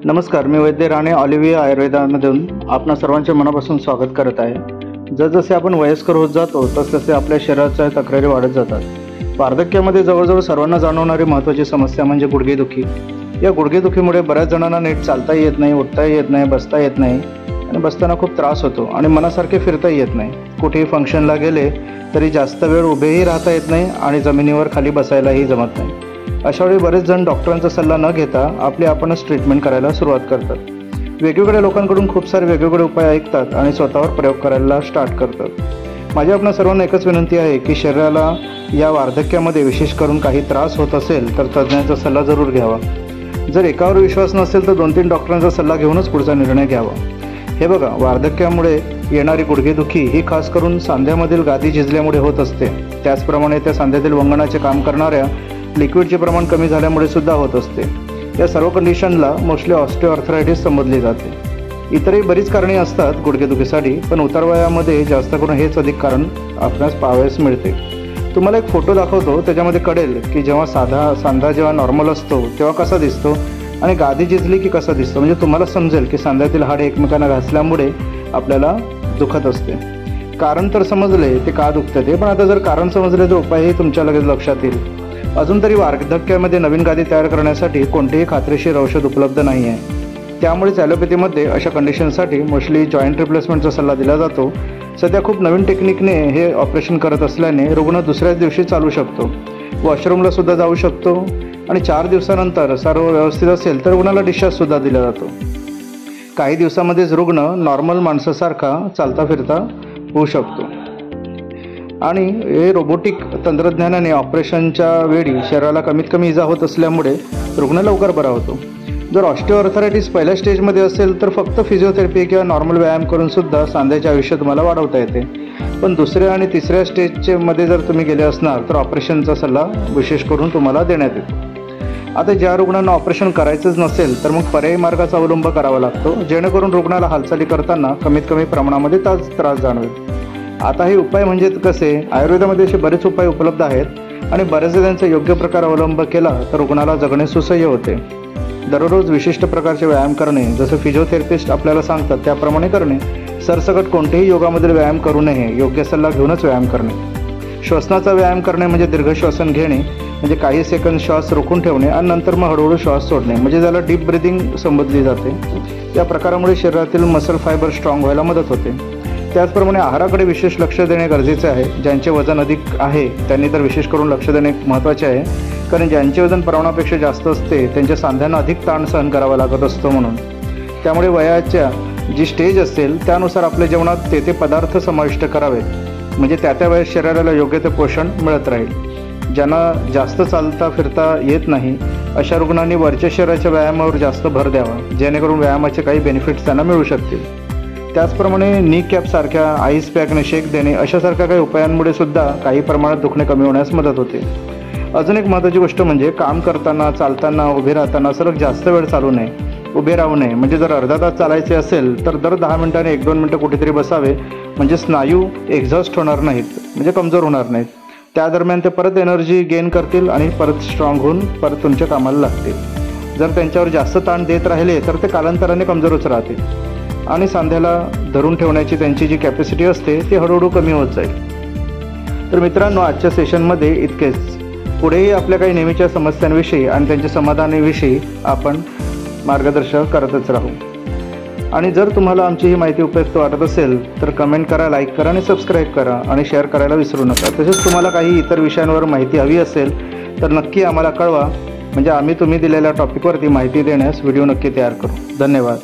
नमस्कार, मी वैद्य राणे ऑलिव्हिया आयुर्वेदामधून आपणा सर्वांचे मनापासून स्वागत करत आहे। जसजसे आपण वयस्कर होत जातो तसतसे आपल्या शरीराच्या तक्रारी वाढत जातात। वार्धक्यामध्ये जवळजवळ सर्वांना जाणवणारी महत्त्वाची समस्या म्हणजे गुडघेदुखी। या गुडघेदुखीमुळे बऱ्याच जणांना नीट चालताही येत नाही, उठताही येत नाही, बसता येत नाही आणि बसताना खूप त्रास होतो आणि मनासारखे फिरताही येत नाही। कुठेही फंक्शनला गेले तरी जास्त वेळ उभेही राहता येत नाही आणि जमिनीवर खाली बसायलाही जमत नाही। अशावेळी बरेच जण डॉक्टरांचा सल्ला न घेता आपली आपणच ट्रीटमेंट करायला सुरुवात करतात। वेगवेगळ्या लोकांकडून खूप सारे वेगवेगळे उपाय ऐकतात आणि स्वतःवर प्रयोग करायला स्टार्ट करतात। माझी आपणा सर्वांना एकच विनंती आहे की शरीराला या वार्धक्यामध्ये विशेष करून काही त्रास होत असेल तर तज्ज्ञांचा सल्ला जरूर घ्यावा। जर एकावर विश्वास नसेल तर 2-3 डॉक्टरांचा सल्ला घेऊनच पुढचा निर्णय घ्यावा। हे बघा, वार्धक्यामुळे येणारी गुडघेदुखी ही खास करून सांध्यामधील गादी झिजल्यामुळे होत असते। त्याचप्रमाणे त्या सांध्यातील वंगणाचे काम करणाऱ्या लिक्विडचे प्रमाण कमी झाल्यामुळे सुद्धा होत असते। या सर्व कंडिशनला मोस्टली ऑस्टिओआर्थरायटिस संबोधले जाते। इतरही बरीच कारणे असतात गुडघेदुखीसाठी, पण उतारवयामध्ये जास्त करून हेच अधिक कारण आपल्यास पाहावयास मिळते। तुम्हाला एक फोटो दाखवतो, त्याच्यामध्ये कळेल की जेव्हा सांधा जेव्हा नॉर्मल असतो तेव्हा कसा दिसतो आणि गादी झिजली की कसा दिसतो। म्हणजे तुम्हाला समजेल की सांध्यातील हाडे एकमेकांना घासल्यामुळे आपल्याला दुखत असते। कारण तर समजले ते का दुखते ते, पण आता जर कारण समजले तर उपायही तुमच्या लगेच लक्षात येईल। अजून तरी वार्धक्यामध्ये नवीन गादी तयार करण्यासाठी कोणतेही खात्रीशीर औषध उपलब्ध नाही आहे। त्यामुळेच ॲलोपॅथीमध्ये अशा कंडिशनसाठी मोस्टली जॉईंट रिप्लेसमेंटचा सल्ला दिला जातो। सध्या खूप नवीन टेक्निकने हे ऑपरेशन करत असल्याने रुग्ण दुसऱ्याच दिवशी चालू शकतो, वॉशरूमला सुद्धा जाऊ शकतो आणि 4 दिवसानंतर सर्व व्यवस्थित असेल तर रुग्णाला डिस्चार्जसुद्धा दिला जातो। काही दिवसामध्येच रुग्ण नॉर्मल माणसासारखा चालता फिरता होऊ शकतो। आणि हे रोबोटिक तंत्रज्ञानाने ऑपरेशनच्या वेळी शरीराला कमीत कमी इजा होत असल्यामुळे रुग्ण लवकर बरा होतो। जर ऑस्टिओआर्थरायटिस पहिल्या स्टेजमध्ये असेल तर फक्त फिजिओथेरपी किंवा नॉर्मल व्यायाम करून सुद्धा सांध्याचे आयुष्य तुम्हाला वाढवता येते। पण दुसऱ्या आणि तिसऱ्या स्टेजमध्ये जर तुम्ही गेले असणार तर ऑपरेशनचा सल्ला विशेष करून तुम्हाला देण्यात येतो। आता ज्या रुग्णांना ऑपरेशन करायचंच नसेल तर मग पर्यायी मार्गाचा अवलंब करावा लागतो, जेणेकरून रुग्णाला हालचाली करताना कमीत कमी प्रमाणामध्ये त्रास जाणवेल। आता हे उपाय म्हणजे कसे, आयुर्वेदामध्ये असे बरेच उपाय उपलब्ध आहेत आणि बऱ्याचदा त्यांचा योग्य प्रकार अवलंब केला तर रुग्णाला जगणे सुसह्य होते। दररोज विशिष्ट प्रकारचे व्यायाम करणे, जसं फिजिओथेरपिस्ट आपल्याला सांगतात त्याप्रमाणे करणे, सरसकट कोणतेही योगामधील व्यायाम करू नये, योग्य सल्ला घेऊनच व्यायाम करणे। श्वसनाचा व्यायाम करणे म्हणजे दीर्घ श्वसन घेणे, म्हणजे काही सेकंद श्वास रोखून ठेवणे आणि नंतर मग हळूहळू श्वास सोडणे, म्हणजे ज्याला डीप ब्रिदिंग संबोधली जाते। या प्रकारामुळे शरीरातील मसल फायबर स्ट्रॉंग व्हायला मदत होते। त्याचप्रमाणे आहाराकडे विशेष लक्ष देणे गरजेचे आहे। ज्यांचे वजन अधिक आहे त्यांनी तर विशेष करून लक्ष देणे महत्त्वाचे आहे, कारण ज्यांचे वजन प्रमाणापेक्षा जास्त असते त्यांच्या सांध्यांना अधिक ताण सहन करावा लागत असतो म्हणून। त्यामुळे वयाच्या जी स्टेज असेल त्यानुसार आपल्या जेवणात ते पदार्थ समाविष्ट करावेत, म्हणजे त्या वयात शरीराला योग्य ते पोषण मिळत राहील। ज्यांना जास्त चालता फिरता येत नाही अशा रुग्णांनी वरच्या शरीराच्या व्यायामावर जास्त भर द्यावा, जेणेकरून व्यायामाचे काही बेनिफिट्स त्यांना मिळू शकतील। त्याचप्रमाणे नी कॅपसारख्या आईस पॅकने शेक देणे अशासारख्या काही उपायांमुळे सुद्धा काही प्रमाणात दुखणे कमी होण्यास मदत होते। अजून एक महत्त्वाची गोष्ट म्हणजे काम करताना, चालताना, उभे राहताना सलग जास्त वेळ चालू नये, उभे राहू नये। म्हणजे जर अर्धा तास चालायचे असेल तर दर 10 मिनिटांनी 1-2 मिनिटं कुठेतरी बसावे, म्हणजे स्नायू एक्झॉस्ट होणार नाहीत, म्हणजे कमजोर होणार नाहीत। त्या दरम्यान ते परत एनर्जी गेन करतील आणि परत स्ट्रॉंग होऊन परत तुमच्या कामाला लागतील। जर त्यांच्यावर जास्त ताण देत राहिले तर ते कालांतराने कमजोरच राहतील आणि सांध्याला धरून ठेवण्याची त्यांची जी कॅपॅसिटी असते ती हळूहळू कमी होत जाईल। तर मित्रांनो, आजच्या सेशनमध्ये इतकेच। पुढेही आपल्या काही नेहमीच्या समस्यांविषयी आणि त्यांच्या समाधानाविषयी आपण मार्गदर्शन करतच राहू। आणि जर तुम्हाला आमची ही माहिती उपयुक्त वाटत असेल तर कमेंट करा, लाईक करा आणि सबस्क्राईब करा आणि शेअर करायला विसरू नका। तसेच तुम्हाला काही इतर विषयांवर माहिती हवी असेल तर नक्की आम्हाला कळवा, म्हणजे आम्ही तुम्ही दिलेल्या टॉपिकवरती माहिती देण्यास व्हिडिओ नक्की तयार करू। धन्यवाद।